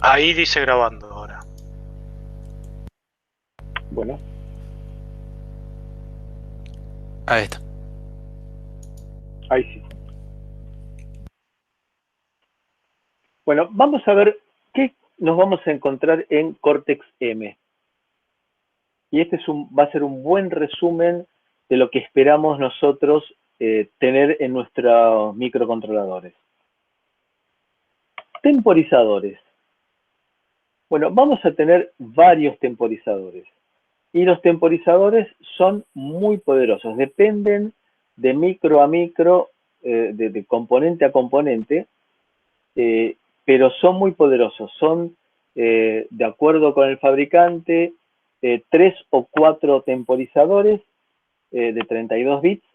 Ahí dice grabando ahora. Bueno, Ahí está. ahí sí. Bueno, vamos a ver qué nos vamos a encontrar en Cortex-M. Y este va a ser un buen resumen de lo que esperamos nosotros tener en nuestros microcontroladores. Temporizadores. Bueno, vamos a tener varios temporizadores. Y los temporizadores son muy poderosos. Dependen de micro a micro, de componente a componente, pero son muy poderosos. Son, de acuerdo con el fabricante, 3 o 4 temporizadores de 32 bits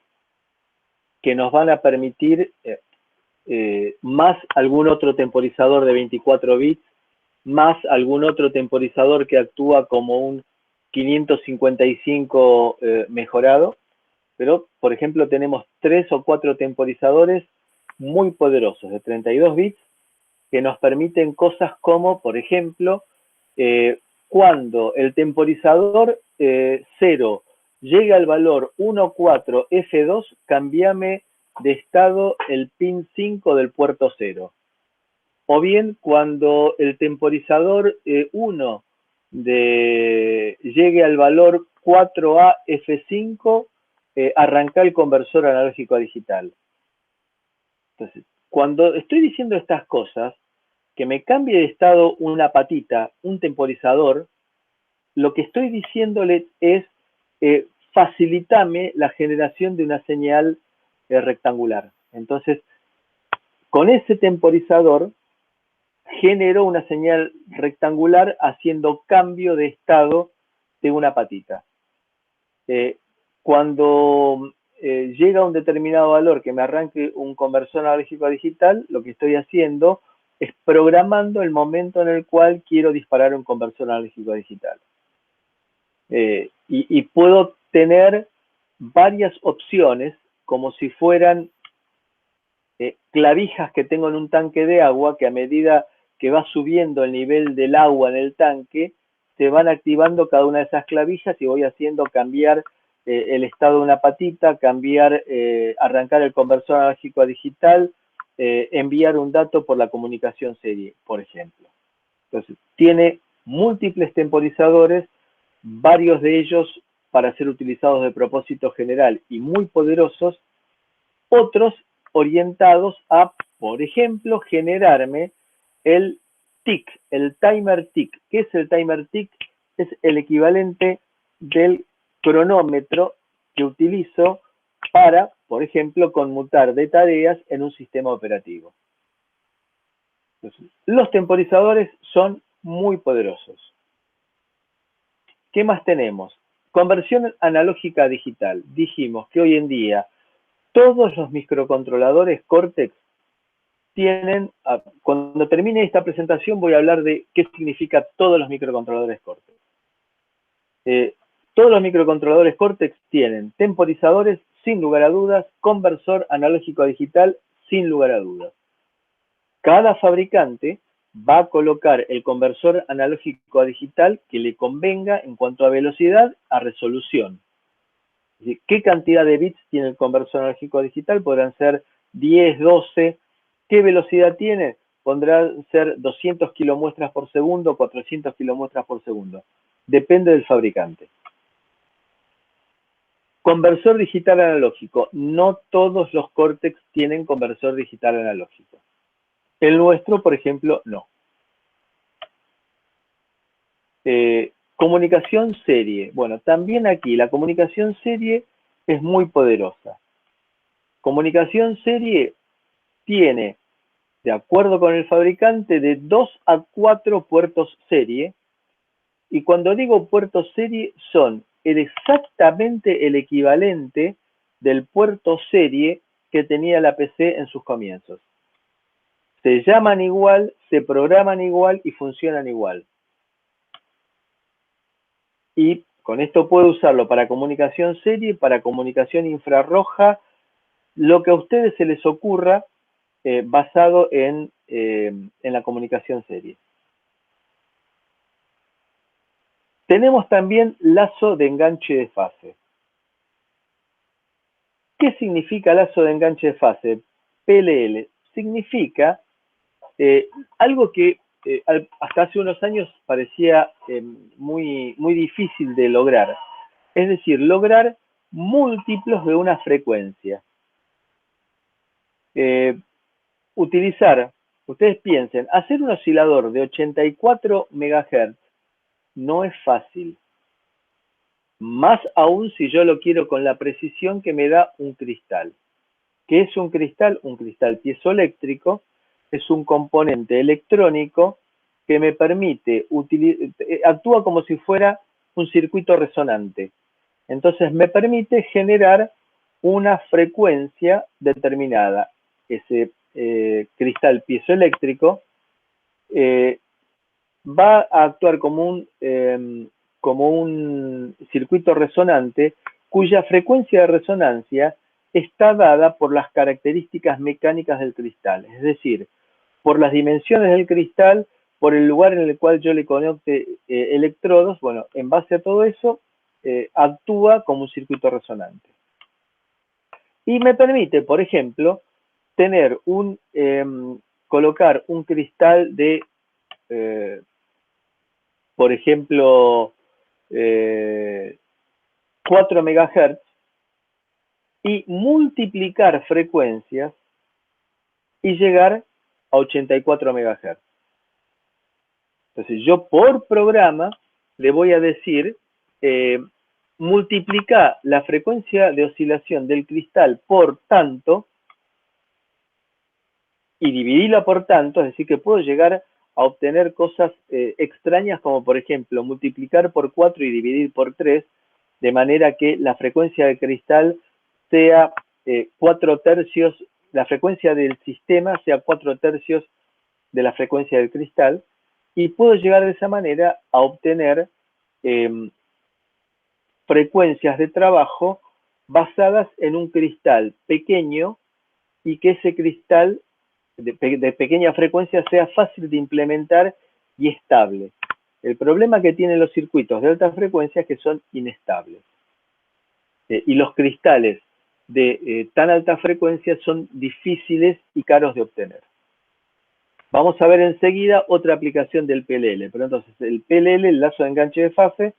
que nos van a permitir más algún otro temporizador de 24 bits, más algún otro temporizador que actúa como un 555 mejorado. Pero, por ejemplo, tenemos 3 o 4 temporizadores muy poderosos de 32 bits que nos permiten cosas como, por ejemplo, cuando el temporizador 0 llega al valor 14F2, cambiame de estado el pin 5 del puerto 0. O bien cuando el temporizador 1 llegue al valor 4AF5, arranca el conversor analógico a digital. Entonces, cuando estoy diciendo estas cosas, que me cambie de estado una patita, un temporizador, lo que estoy diciéndole es facilítame la generación de una señal rectangular. Entonces, con ese temporizador generó una señal rectangular haciendo cambio de estado de una patita. Cuando llega a un determinado valor que me arranque un conversor analógico a digital, lo que estoy haciendo es programando el momento en el cual quiero disparar un conversor analógico a digital. Y puedo tener varias opciones como si fueran clavijas que tengo en un tanque de agua que a medida que va subiendo el nivel del agua en el tanque, se van activando cada una de esas clavijas y voy haciendo cambiar el estado de una patita, cambiar, arrancar el conversor analógico a digital, enviar un dato por la comunicación serie, por ejemplo. Entonces, tiene múltiples temporizadores, varios de ellos para ser utilizados de propósito general y muy poderosos, otros orientados a, por ejemplo, generarme el tick, el timer tick. ¿Qué es el timer tick? Es el equivalente del cronómetro que utilizo para, por ejemplo, conmutar de tareas en un sistema operativo. Entonces, los temporizadores son muy poderosos. ¿Qué más tenemos? Conversión analógica a digital. Dijimos que hoy en día todos los microcontroladores Cortex tienen, cuando termine esta presentación voy a hablar de qué significa todos los microcontroladores Cortex. Todos los microcontroladores Cortex tienen temporizadores, sin lugar a dudas, conversor analógico a digital, sin lugar a dudas. Cada fabricante va a colocar el conversor analógico a digital que le convenga en cuanto a velocidad, a resolución. ¿Qué cantidad de bits tiene el conversor analógico a digital? Podrán ser 10, 12. ¿Qué velocidad tiene? Podrán ser 200 kilomuestras por segundo, 400 kilomuestras por segundo. Depende del fabricante. Conversor digital analógico. No todos los Cortex tienen conversor digital analógico. El nuestro, por ejemplo, no. Comunicación serie. Bueno, también aquí la comunicación serie es muy poderosa. Comunicación serie tiene, de acuerdo con el fabricante, de 2 a 4 puertos serie. Y cuando digo puertos serie, son exactamente el equivalente del puerto serie que tenía la PC en sus comienzos. Se llaman igual, se programan igual y funcionan igual. Y con esto puedo usarlo para comunicación serie, para comunicación infrarroja, lo que a ustedes se les ocurra basado en la comunicación serie. Tenemos también lazo de enganche de fase. ¿Qué significa lazo de enganche de fase? PLL. Significa algo que hasta hace unos años parecía muy difícil de lograr. Es decir, lograr múltiplos de una frecuencia. Utilizar, ustedes piensen, hacer un oscilador de 84 MHz no es fácil. Más aún si yo lo quiero con la precisión que me da un cristal. ¿Qué es un cristal? Un cristal piezoeléctrico es un componente electrónico que me permite actúa como si fuera un circuito resonante. Entonces me permite generar una frecuencia determinada. Ese cristal piezoeléctrico va a actuar como un circuito resonante cuya frecuencia de resonancia está dada por las características mecánicas del cristal, es decir, por las dimensiones del cristal, por el lugar en el cual yo le conecte electrodos. Bueno, en base a todo eso, actúa como un circuito resonante. Y me permite, por ejemplo, tener colocar un cristal de, por ejemplo, 4 MHz y multiplicar frecuencias y llegar a 84 MHz. Entonces yo por programa le voy a decir, multiplica la frecuencia de oscilación del cristal por tanto y dividirla por tanto, es decir que puedo llegar a obtener cosas extrañas como por ejemplo multiplicar por 4 y dividir por 3, de manera que la frecuencia de cristal sea 4/3, la frecuencia del sistema sea 4/3 de la frecuencia del cristal, y puedo llegar de esa manera a obtener frecuencias de trabajo basadas en un cristal pequeño y que ese cristal de pequeña frecuencia sea fácil de implementar y estable. El problema que tienen los circuitos de alta frecuencia es que son inestables. Y los cristales de tan alta frecuencia son difíciles y caros de obtener. Vamos a ver enseguida otra aplicación del PLL. Pero entonces el PLL, el lazo de enganche de fase,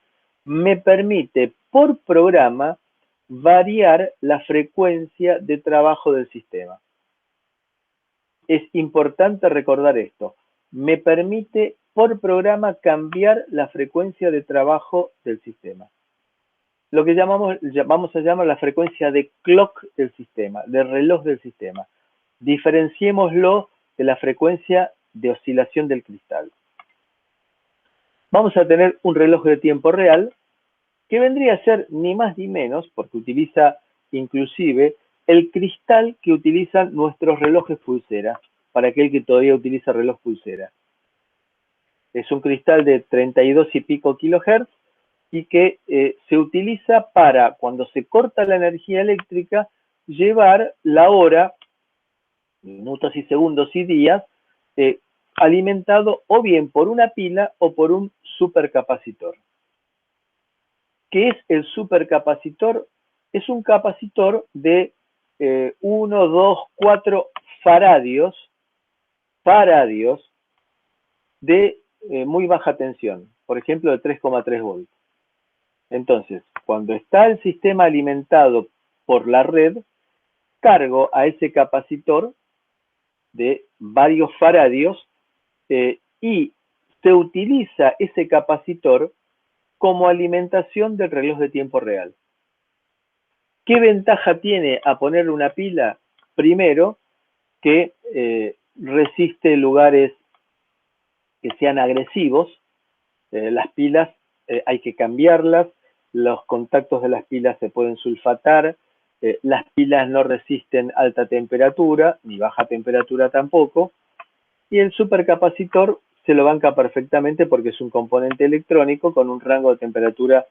me permite por programa variar la frecuencia de trabajo del sistema. Es importante recordar esto. Me permite por programa cambiar la frecuencia de trabajo del sistema. Lo que vamos a llamar la frecuencia de clock del sistema, de reloj del sistema. Diferenciémoslo de la frecuencia de oscilación del cristal. Vamos a tener un reloj de tiempo real que vendría a ser ni más ni menos, porque utiliza inclusive el cristal que utilizan nuestros relojes pulsera, para aquel que todavía utiliza reloj pulsera. Es un cristal de 32 y pico kilohertz y que se utiliza para, cuando se corta la energía eléctrica, llevar la hora, minutos y segundos y días, alimentado o bien por una pila o por un supercapacitor. ¿Qué es el supercapacitor? Es un capacitor de 1, 2, 4 faradios de muy baja tensión, por ejemplo de 3,3 volts. Entonces, cuando está el sistema alimentado por la red, cargo a ese capacitor de varios faradios y se utiliza ese capacitor como alimentación del reloj de tiempo real. ¿Qué ventaja tiene a poner una pila? Primero, que resiste lugares que sean agresivos. Las pilas hay que cambiarlas, los contactos de las pilas se pueden sulfatar, las pilas no resisten alta temperatura, ni baja temperatura tampoco, y el supercapacitor se lo banca perfectamente porque es un componente electrónico con un rango de temperatura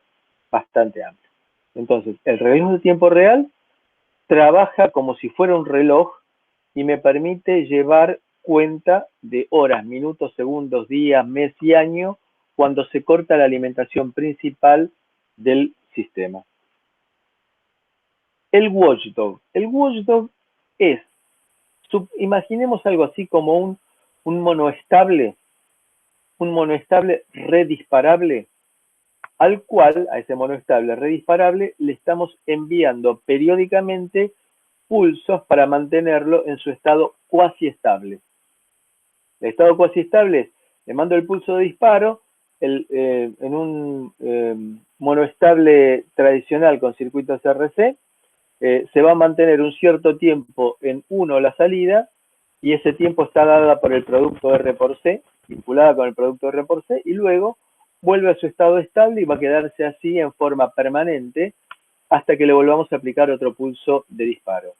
bastante amplio. Entonces, el reloj de tiempo real trabaja como si fuera un reloj y me permite llevar cuenta de horas, minutos, segundos, días, mes y año cuando se corta la alimentación principal del sistema. El watchdog. El watchdog es, imaginemos algo así como un monoestable redisparable, al cual, a ese monoestable redisparable, le estamos enviando periódicamente pulsos para mantenerlo en su estado cuasi estable. El estado cuasi estable es, le mando el pulso de disparo, en un monoestable tradicional con circuitos RC, se va a mantener un cierto tiempo en 1 la salida, y ese tiempo está dada por el producto R por C, vinculada con el producto R por C, y luego vuelve a su estado estable y va a quedarse así en forma permanente hasta que le volvamos a aplicar otro pulso de disparo.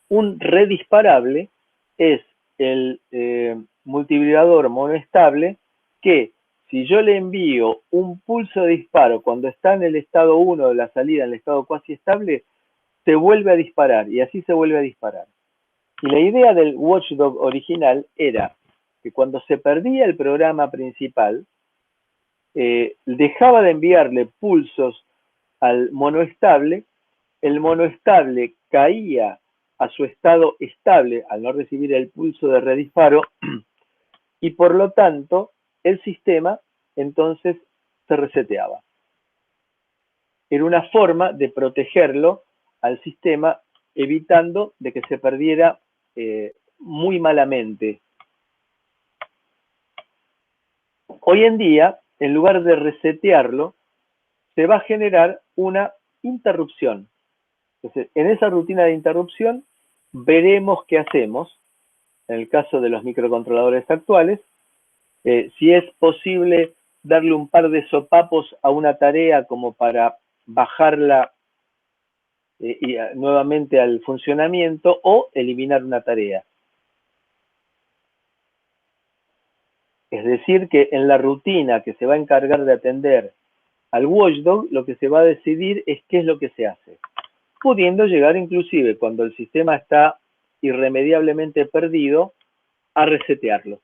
Un redisparable es el multivibrador monoestable que, si yo le envío un pulso de disparo cuando está en el estado 1 de la salida, en el estado cuasi estable, se vuelve a disparar y así se vuelve a disparar. Y la idea del watchdog original era que cuando se perdía el programa principal, dejaba de enviarle pulsos al monoestable, el monoestable caía a su estado estable al no recibir el pulso de redisparo y por lo tanto el sistema entonces se reseteaba. Era una forma de protegerlo al sistema, evitando de que se perdiera muy malamente. Hoy en día, en lugar de resetearlo, se va a generar una interrupción. Entonces, en esa rutina de interrupción, veremos qué hacemos, en el caso de los microcontroladores actuales, si es posible darle un par de sopapos a una tarea como para bajarla nuevamente al funcionamiento o eliminar una tarea. Es decir, que en la rutina que se va a encargar de atender al watchdog, lo que se va a decidir es qué es lo que se hace, pudiendo llegar inclusive cuando el sistema está irremediablemente perdido a resetearlo.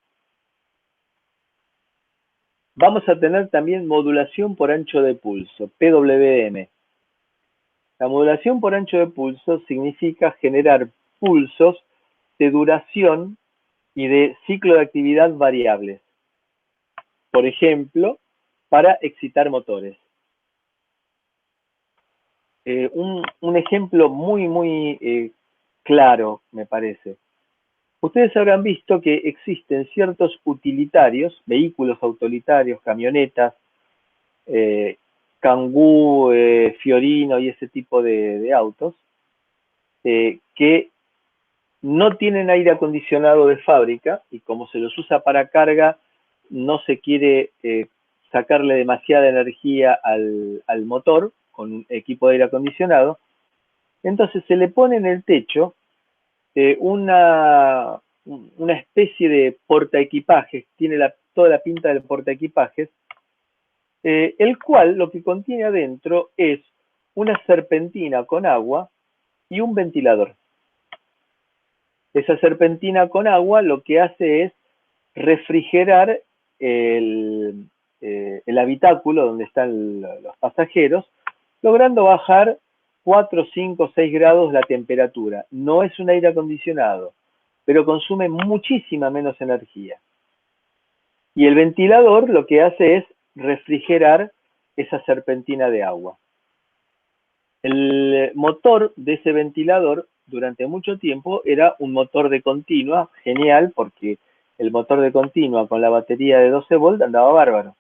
Vamos a tener también modulación por ancho de pulso, PWM. La modulación por ancho de pulso significa generar pulsos de duración y de ciclo de actividad variables. Por ejemplo, para excitar motores. Un ejemplo muy claro, me parece. Ustedes habrán visto que existen ciertos utilitarios, vehículos autoritarios, camionetas, Kangoo, Fiorino y ese tipo de autos, que no tienen aire acondicionado de fábrica y como se los usa para carga, no se quiere sacarle demasiada energía al motor con un equipo de aire acondicionado. Entonces se le pone en el techo una especie de portaequipajes, tiene toda la pinta del portaequipajes, el cual lo que contiene adentro es una serpentina con agua y un ventilador. Esa serpentina con agua lo que hace es refrigerar el habitáculo donde están los pasajeros, logrando bajar 4, 5, 6 grados la temperatura. No es un aire acondicionado, pero consume muchísima menos energía. Y el ventilador lo que hace es refrigerar esa serpentina de agua. El motor de ese ventilador durante mucho tiempo era un motor de continua, genial, porque el motor de continua con la batería de 12 volt andaba bárbaro.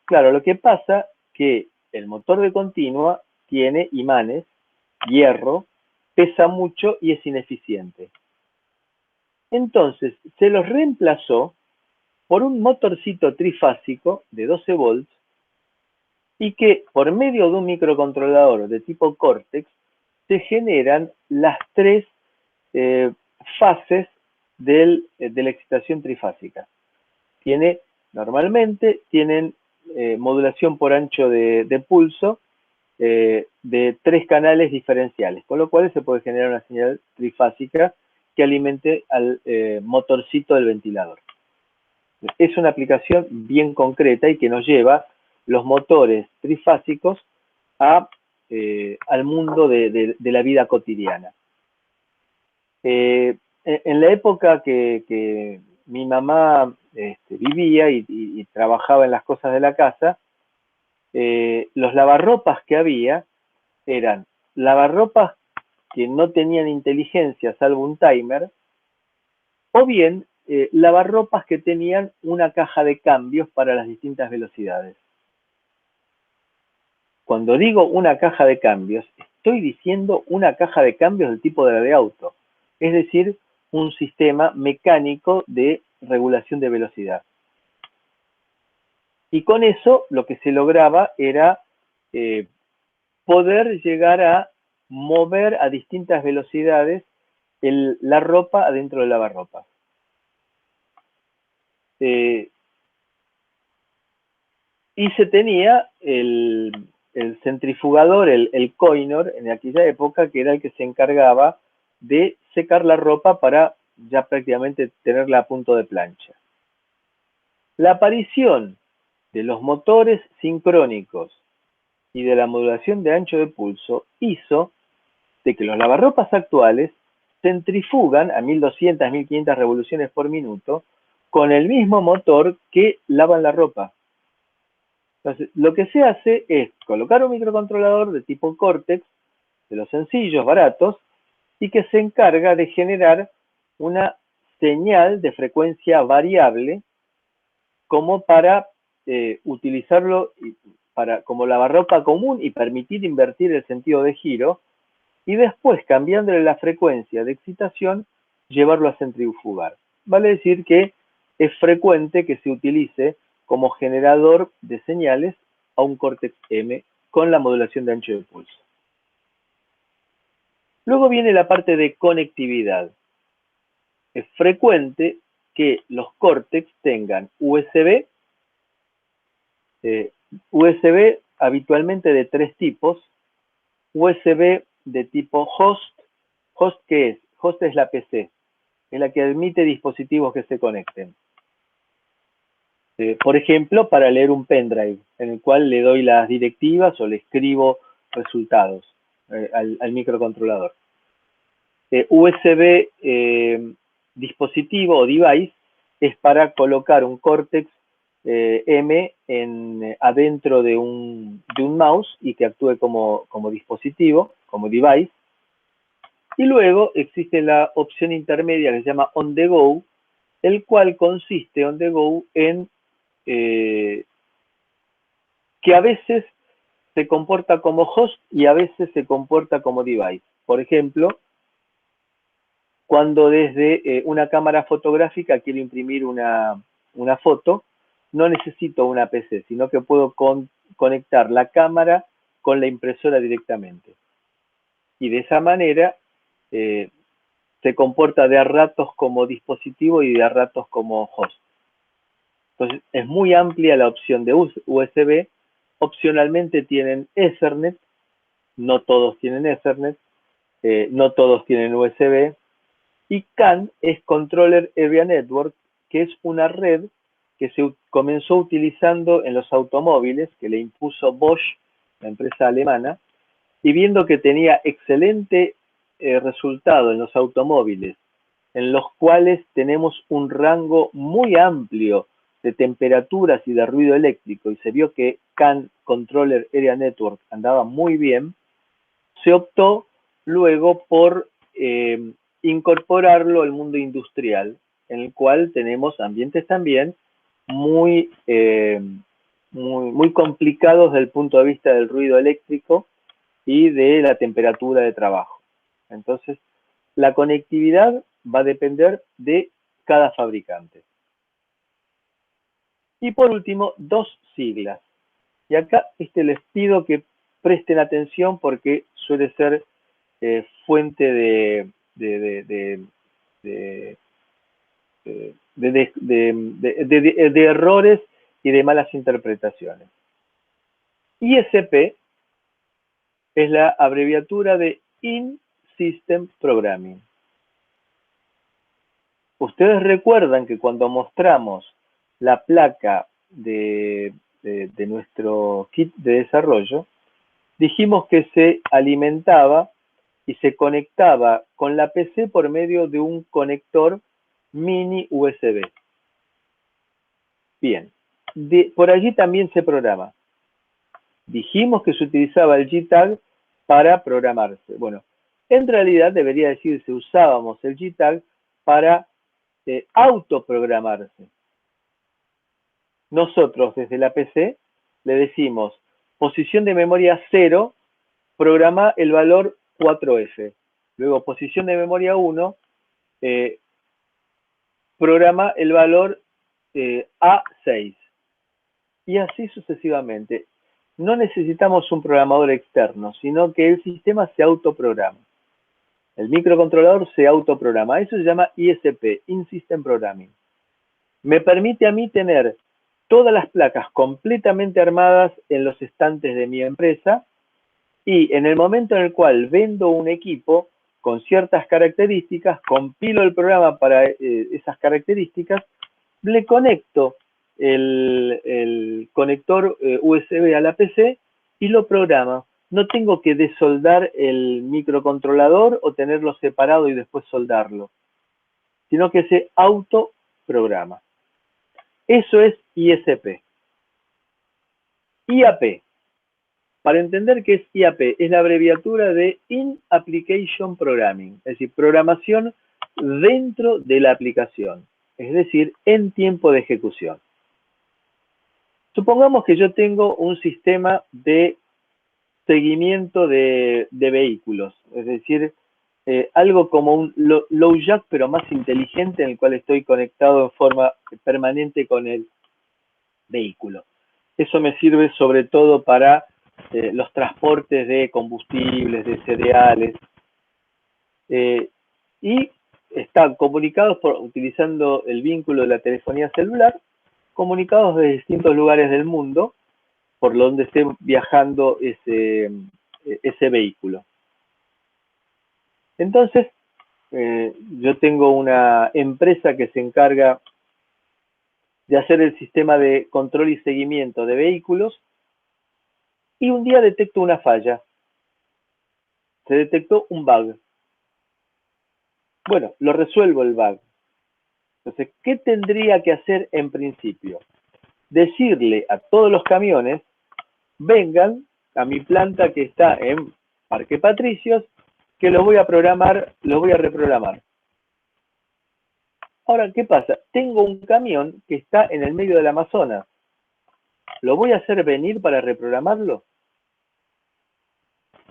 Claro, lo que pasa que el motor de continua tiene imanes, hierro, pesa mucho y es ineficiente. Entonces, se los reemplazó por un motorcito trifásico de 12 volts y que por medio de un microcontrolador de tipo Cortex se generan las 3 fases de la excitación trifásica. Normalmente tienen modulación por ancho de pulso de 3 canales diferenciales, con lo cual se puede generar una señal trifásica que alimente al motorcito del ventilador. es una aplicación bien concreta y que nos lleva los motores trifásicos al mundo de la vida cotidiana. En la época que mi mamá vivía y trabajaba en las cosas de la casa, los lavarropas que había eran lavarropas que no tenían inteligencia salvo un timer, o bien lavarropas que tenían una caja de cambios para las distintas velocidades. Cuando digo una caja de cambios, estoy diciendo una caja de cambios del tipo de la de auto, es decir, un sistema mecánico de regulación de velocidad. Y con eso lo que se lograba era poder llegar a mover a distintas velocidades la ropa adentro del lavarropas. Y se tenía el centrifugador, el Coinor, en aquella época, que era el que se encargaba de secar la ropa para ya prácticamente tenerla a punto de plancha. La aparición de los motores sincrónicos y de la modulación de ancho de pulso hizo de que los lavarropas actuales centrifugan a 1200, 1500 revoluciones por minuto con el mismo motor que lavan la ropa. Entonces, lo que se hace es colocar un microcontrolador de tipo Cortex, de los sencillos, baratos, y que se encarga de generar una señal de frecuencia variable como para utilizarlo como lavarropa común y permitir invertir el sentido de giro, y después, cambiándole la frecuencia de excitación, llevarlo a centrifugar. Vale decir que es frecuente que se utilice como generador de señales a un Cortex M con la modulación de ancho de pulso. Luego viene la parte de conectividad. Es frecuente que los Cortex tengan USB habitualmente de 3 tipos, USB de tipo host. ¿Host qué es? Host es la PC, es la que admite dispositivos que se conecten. Por ejemplo, para leer un pendrive, en el cual le doy las directivas o le escribo resultados al microcontrolador. USB dispositivo o device es para colocar un Cortex M adentro de un mouse y que actúe como dispositivo, como device. Y luego existe la opción intermedia que se llama on the go, el cual consiste on the go en que a veces se comporta como host y a veces se comporta como device. Por ejemplo, cuando desde una cámara fotográfica quiero imprimir una foto, no necesito una PC, sino que puedo conectar la cámara con la impresora directamente. Y de esa manera se comporta de a ratos como dispositivo y de a ratos como host. Entonces, es muy amplia la opción de USB. Opcionalmente tienen Ethernet, no todos tienen Ethernet, no todos tienen USB. Y CAN es Controller Area Network, que es una red que se comenzó utilizando en los automóviles, que le impuso Bosch, la empresa alemana, y viendo que tenía excelente resultado en los automóviles, en los cuales tenemos un rango muy amplio de temperaturas y de ruido eléctrico, y se vio que CAN, Controller Area Network, andaba muy bien, se optó luego por incorporarlo al mundo industrial, en el cual tenemos ambientes también muy complicados desde el punto de vista del ruido eléctrico y de la temperatura de trabajo. Entonces, la conectividad va a depender de cada fabricante. Y por último, 2 siglas. Y acá les pido que presten atención porque suele ser fuente de errores y de malas interpretaciones. ISP es la abreviatura de In-System Programming. Ustedes recuerdan que cuando mostramos la placa de nuestro kit de desarrollo, dijimos que se alimentaba y se conectaba con la PC por medio de un conector mini USB. Bien, por allí también se programa. Dijimos que se utilizaba el JTAG para programarse. Bueno, en realidad debería decirse usábamos el JTAG para autoprogramarse. Nosotros desde la PC le decimos posición de memoria 0, programa el valor 4F. Luego posición de memoria 1, programa el valor A6. Y así sucesivamente. No necesitamos un programador externo, sino que el sistema se autoprograma. El microcontrolador se autoprograma. Eso se llama ISP, In-System Programming. Me permite a mí tener todas las placas completamente armadas en los estantes de mi empresa y en el momento en el cual vendo un equipo con ciertas características, compilo el programa para esas características, le conecto el conector USB a la PC y lo programa. No tengo que desoldar el microcontrolador o tenerlo separado y después soldarlo, sino que se autoprograma. Eso es ISP. IAP. Para entender qué es IAP, es la abreviatura de In Application Programming, es decir, programación dentro de la aplicación, es decir, en tiempo de ejecución. Supongamos que yo tengo un sistema de seguimiento de vehículos, es decir, algo como un low jack pero más inteligente en el cual estoy conectado en forma permanente con el vehículo. Eso me sirve sobre todo para los transportes de combustibles, de cereales, y están comunicados utilizando el vínculo de la telefonía celular, comunicados de distintos lugares del mundo por donde esté viajando ese vehículo. Entonces, yo tengo una empresa que se encarga de hacer el sistema de control y seguimiento de vehículos y un día detecto una falla. Se detectó un bug. Bueno, lo resuelvo el bug. Entonces, ¿qué tendría que hacer en principio? Decirle a todos los camiones, vengan a mi planta que está en Parque Patricios, que los voy a programar, los voy a reprogramar. Ahora, ¿qué pasa? Tengo un camión que está en el medio del Amazonas. ¿Lo voy a hacer venir para reprogramarlo?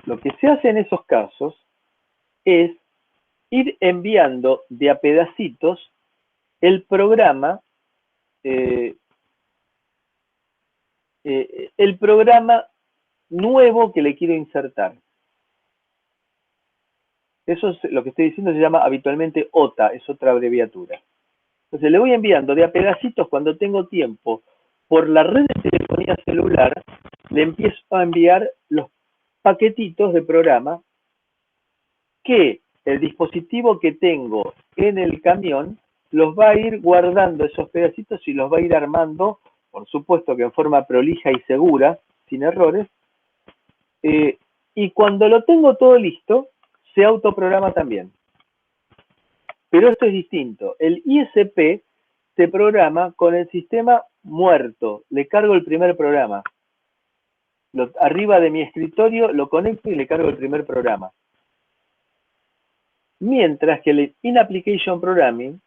Lo que se hace en esos casos es ir enviando de a pedacitos el programa, el programa nuevo que le quiero insertar. Eso es lo que estoy diciendo, se llama habitualmente OTA, es otra abreviatura. Entonces le voy enviando de a pedacitos cuando tengo tiempo por la red de telefonía celular, le empiezo a enviar los paquetitos de programa que el dispositivo que tengo en el camión los va a ir guardando esos pedacitos y los va a ir armando, por supuesto que en forma prolija y segura, sin errores, y cuando lo tengo todo listo, se autoprograma también. Pero esto es distinto. El ISP se programa con el sistema muerto. Le cargo el primer programa. Arriba de mi escritorio lo conecto y le cargo el primer programa. Mientras que el In-Application Programming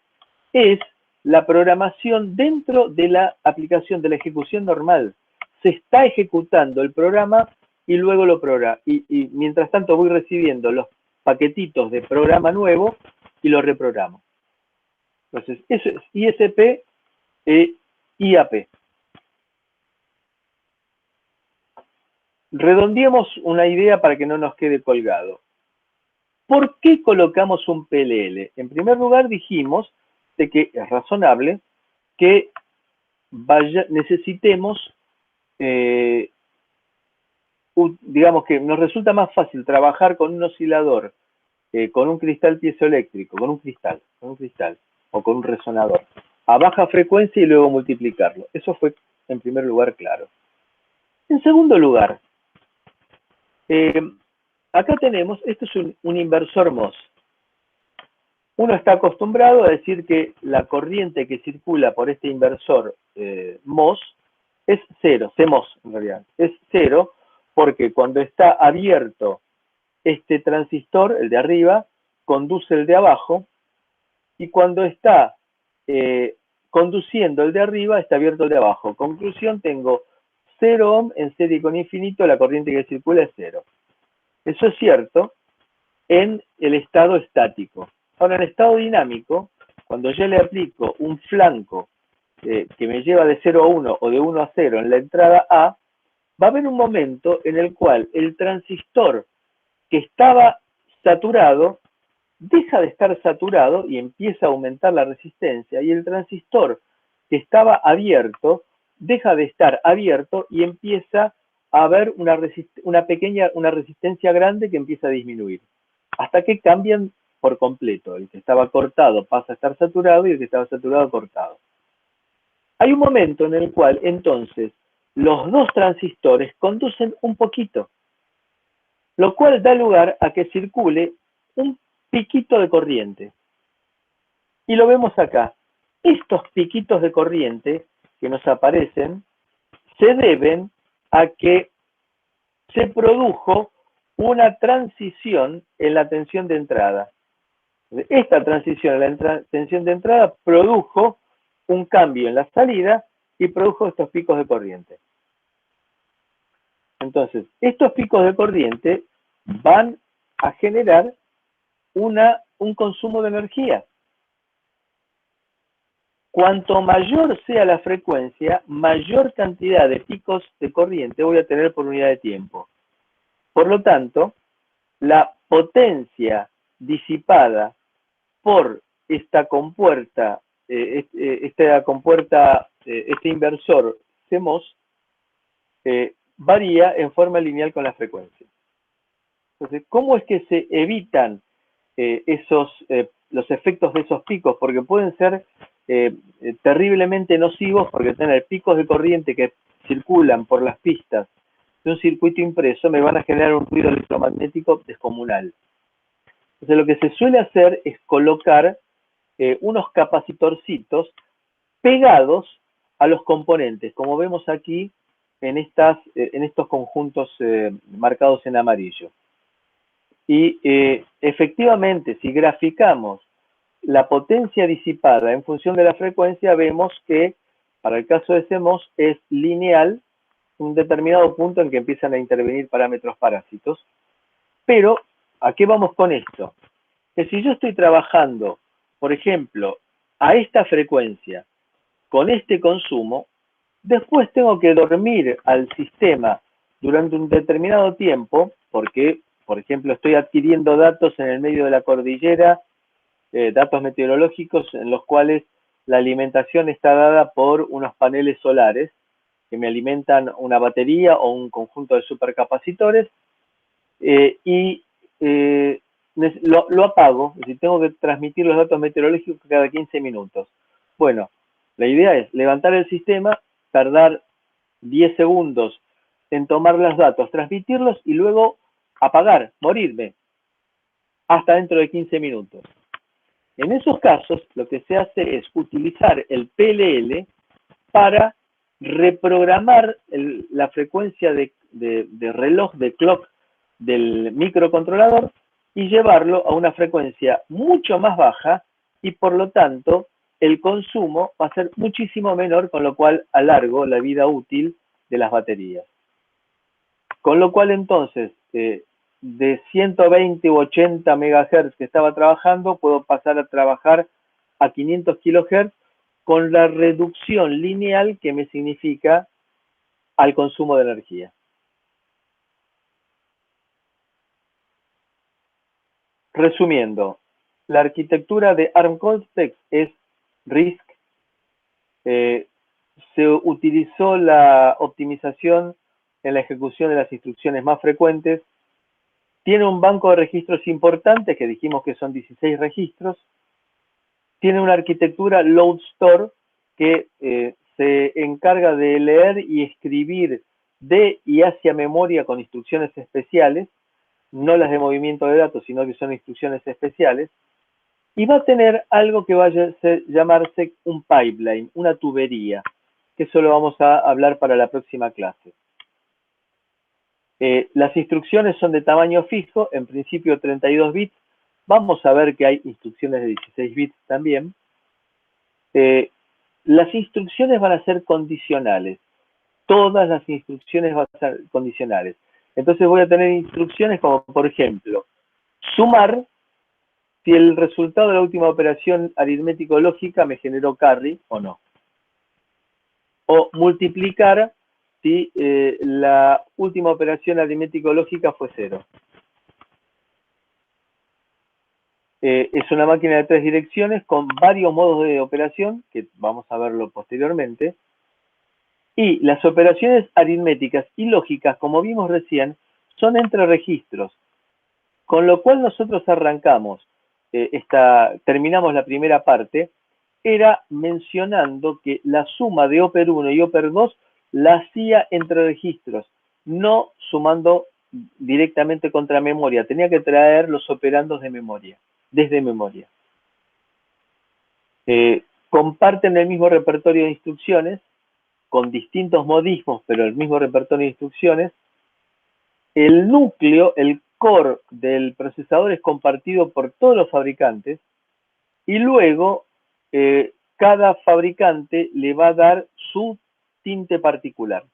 es la programación dentro de la aplicación, de la ejecución normal. Se está ejecutando el programa y luego lo programa. Y mientras tanto voy recibiendo los paquetitos de programa nuevo y lo reprogramo. Entonces, eso es ISP e IAP. Redondeemos una idea para que no nos quede colgado. ¿Por qué colocamos un PLL? En primer lugar dijimos de que es razonable que necesitemos, digamos que nos resulta más fácil trabajar con un oscilador, con un cristal piezoeléctrico, con un cristal, o con un resonador. a baja frecuencia y luego multiplicarlo. Eso fue, en primer lugar, claro. En segundo lugar, acá tenemos, esto es un inversor MOS. Uno está acostumbrado a decir que la corriente que circula por este inversor MOS es cero, CMOS en realidad, es cero, porque cuando está abierto este transistor, el de arriba, conduce el de abajo, y cuando está conduciendo el de arriba, está abierto el de abajo. Conclusión, tengo 0 ohm en serie con infinito, la corriente que circula es cero. Eso es cierto en el estado estático. Ahora, en estado dinámico, cuando yo le aplico un flanco que me lleva de 0 a 1 o de 1 a 0 en la entrada A, va a haber un momento en el cual el transistor que estaba saturado deja de estar saturado y empieza a aumentar la resistencia, y el transistor que estaba abierto deja de estar abierto y empieza a haber una resistencia grande que empieza a disminuir, hasta que cambian por completo. El que estaba cortado pasa a estar saturado y el que estaba saturado cortado. Hay un momento en el cual entonces los dos transistores conducen un poquito, lo cual da lugar a que circule un piquito de corriente. Y lo vemos acá. Estos piquitos de corriente que nos aparecen se deben a que se produjo una transición en la tensión de entrada. Esta transición en la tensión de entrada produjo un cambio en la salida y produjo estos picos de corriente. Entonces, estos picos de corriente van a generar un consumo de energía. Cuanto mayor sea la frecuencia, mayor cantidad de picos de corriente voy a tener por unidad de tiempo. Por lo tanto, la potencia disipada por esta compuerta, este inversor CMOS, varía en forma lineal con la frecuencia. Entonces, ¿cómo es que se evitan los efectos de esos picos? Porque pueden ser terriblemente nocivos, porque tener picos de corriente que circulan por las pistas de un circuito impreso me van a generar un ruido electromagnético descomunal. Entonces, lo que se suele hacer es colocar unos capacitorcitos pegados a los componentes, como vemos aquí en estos conjuntos marcados en amarillo. Y efectivamente, si graficamos la potencia disipada en función de la frecuencia, vemos que para el caso de CMOS es lineal un determinado punto en que empiezan a intervenir parámetros parásitos. Pero, ¿a qué vamos con esto? Que si yo estoy trabajando, por ejemplo, a esta frecuencia, con este consumo, después tengo que dormir al sistema durante un determinado tiempo, porque, por ejemplo, estoy adquiriendo datos en el medio de la cordillera, datos meteorológicos en los cuales la alimentación está dada por unos paneles solares que me alimentan una batería o un conjunto de supercapacitores, lo apago, es decir, tengo que transmitir los datos meteorológicos cada 15 minutos. Bueno, la idea es levantar el sistema, tardar 10 segundos en tomar los datos, transmitirlos y luego apagar, morirme, hasta dentro de 15 minutos. En esos casos, lo que se hace es utilizar el PLL para reprogramar la frecuencia de reloj, de clock del microcontrolador y llevarlo a una frecuencia mucho más baja, y por lo tanto el consumo va a ser muchísimo menor, con lo cual alargo la vida útil de las baterías. Con lo cual entonces, de 120 u 80 MHz que estaba trabajando, puedo pasar a trabajar a 500 kHz con la reducción lineal que me significa al consumo de energía. Resumiendo, la arquitectura de ARM Cortex es RISC. Se utilizó la optimización en la ejecución de las instrucciones más frecuentes. Tiene un banco de registros importante, que dijimos que son 16 registros. Tiene una arquitectura load store, que se encarga de leer y escribir de y hacia memoria con instrucciones especiales, no las de movimiento de datos, sino que son instrucciones especiales, y va a tener algo que va a llamarse un pipeline, una tubería, que eso lo vamos a hablar para la próxima clase. Las instrucciones son de tamaño fijo, en principio 32 bits, vamos a ver que hay instrucciones de 16 bits también. Las instrucciones van a ser condicionales, todas las instrucciones van a ser condicionales. Entonces voy a tener instrucciones como, por ejemplo, sumar si el resultado de la última operación aritmético-lógica me generó carry o no. O multiplicar si la última operación aritmético-lógica fue 0. Es una máquina de 3 direcciones con varios modos de operación, que vamos a verlo posteriormente. Y las operaciones aritméticas y lógicas, como vimos recién, son entre registros. Con lo cual nosotros arrancamos, terminamos la primera parte, era mencionando que la suma de Oper 1 y Oper 2 la hacía entre registros, no sumando directamente contra memoria. Tenía que traer los operandos de memoria, desde memoria. Comparten el mismo repertorio de instrucciones, con distintos modismos, pero el mismo repertorio de instrucciones. El núcleo, el core del procesador es compartido por todos los fabricantes y luego cada fabricante le va a dar su tinte particular.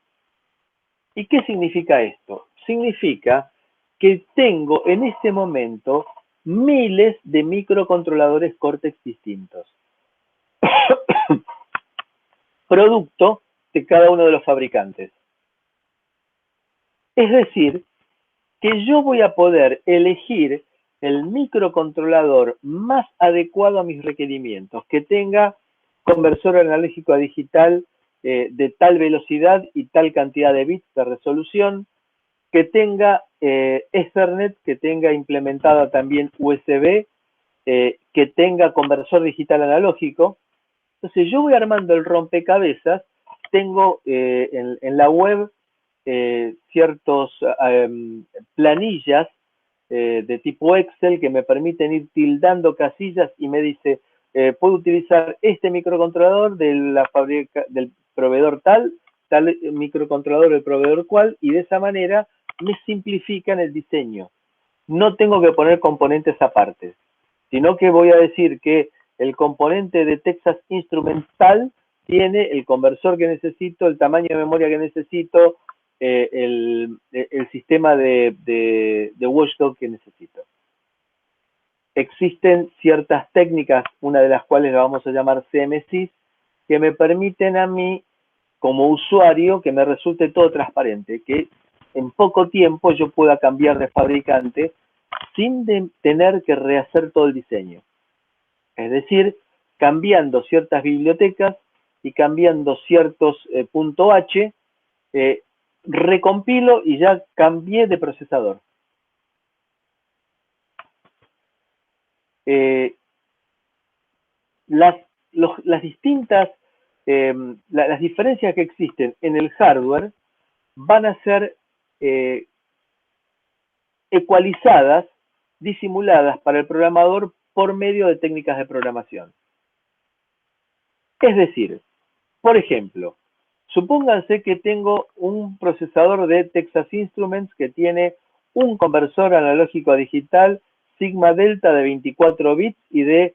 ¿Y qué significa esto? Significa que tengo en este momento miles de microcontroladores Cortex distintos. Producto de cada uno de los fabricantes. Es decir, que yo voy a poder elegir el microcontrolador más adecuado a mis requerimientos, que tenga conversor analógico a digital de tal velocidad y tal cantidad de bits de resolución, que tenga Ethernet, que tenga implementada también USB, que tenga conversor digital analógico. Entonces yo voy armando el rompecabezas, tengo en la web ciertos planillas de tipo Excel que me permiten ir tildando casillas y me dice, puedo utilizar este microcontrolador de la fábrica, del proveedor tal microcontrolador del proveedor cual, y de esa manera me simplifican el diseño. No tengo que poner componentes aparte, sino que voy a decir que el componente de Texas Instruments tal tiene el conversor que necesito, el tamaño de memoria que necesito, el sistema de watchdog que necesito. Existen ciertas técnicas, una de las cuales la vamos a llamar CMSIS, que me permiten a mí, como usuario, que me resulte todo transparente, que en poco tiempo yo pueda cambiar de fabricante sin tener que rehacer todo el diseño. Es decir, cambiando ciertas bibliotecas y cambiando ciertos .h, recompilo y ya cambié de procesador. Las distintas, las diferencias que existen en el hardware van a ser ecualizadas, disimuladas para el programador por medio de técnicas de programación. Es decir, por ejemplo, supónganse que tengo un procesador de Texas Instruments que tiene un conversor analógico a digital sigma delta de 24 bits y de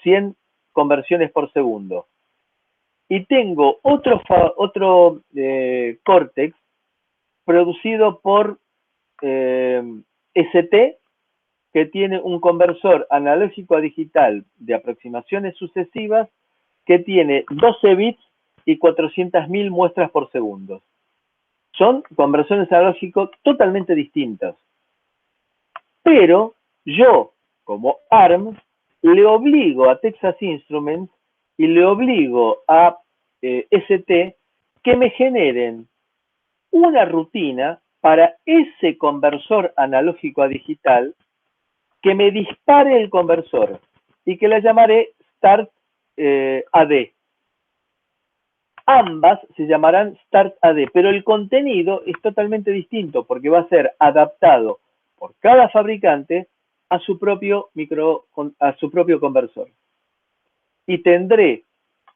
100 conversiones por segundo. Y tengo otro Cortex producido por ST, que tiene un conversor analógico a digital de aproximaciones sucesivas que tiene 12 bits y 400.000 muestras por segundo. Son conversiones analógicas totalmente distintas. Pero yo, como ARM, le obligo a Texas Instruments y le obligo a ST que me generen una rutina para ese conversor analógico a digital que me dispare el conversor y que la llamaré Start AD. Ambas se llamarán Start AD, pero el contenido es totalmente distinto porque va a ser adaptado por cada fabricante a su propio conversor. Y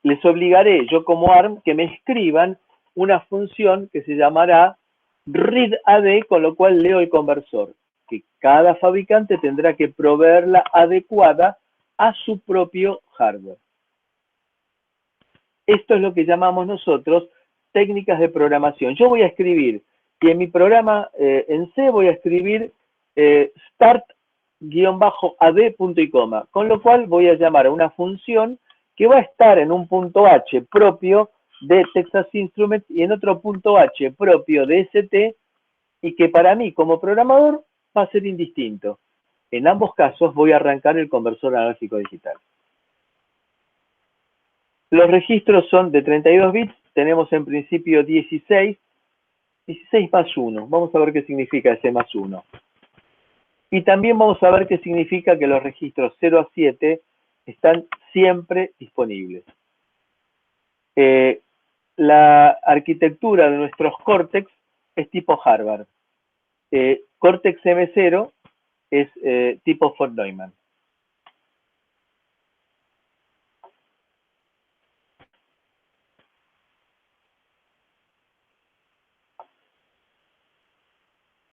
les obligaré yo como ARM que me escriban una función que se llamará readAD, con lo cual leo el conversor, que cada fabricante tendrá que proveerla adecuada a su propio hardware. Esto es lo que llamamos nosotros técnicas de programación. Yo voy a escribir, y en mi programa en C voy a escribir start-ad punto y coma, con lo cual voy a llamar a una función que va a estar en un punto H propio de Texas Instruments y en otro punto H propio de ST, y que para mí como programador va a ser indistinto. En ambos casos voy a arrancar el conversor analógico digital. Los registros son de 32 bits, tenemos en principio 16 más 1. Vamos a ver qué significa ese más 1. Y también vamos a ver qué significa que los registros 0 a 7 están siempre disponibles. La arquitectura de nuestros Cortex es tipo Harvard. Cortex M0 es tipo von Neumann.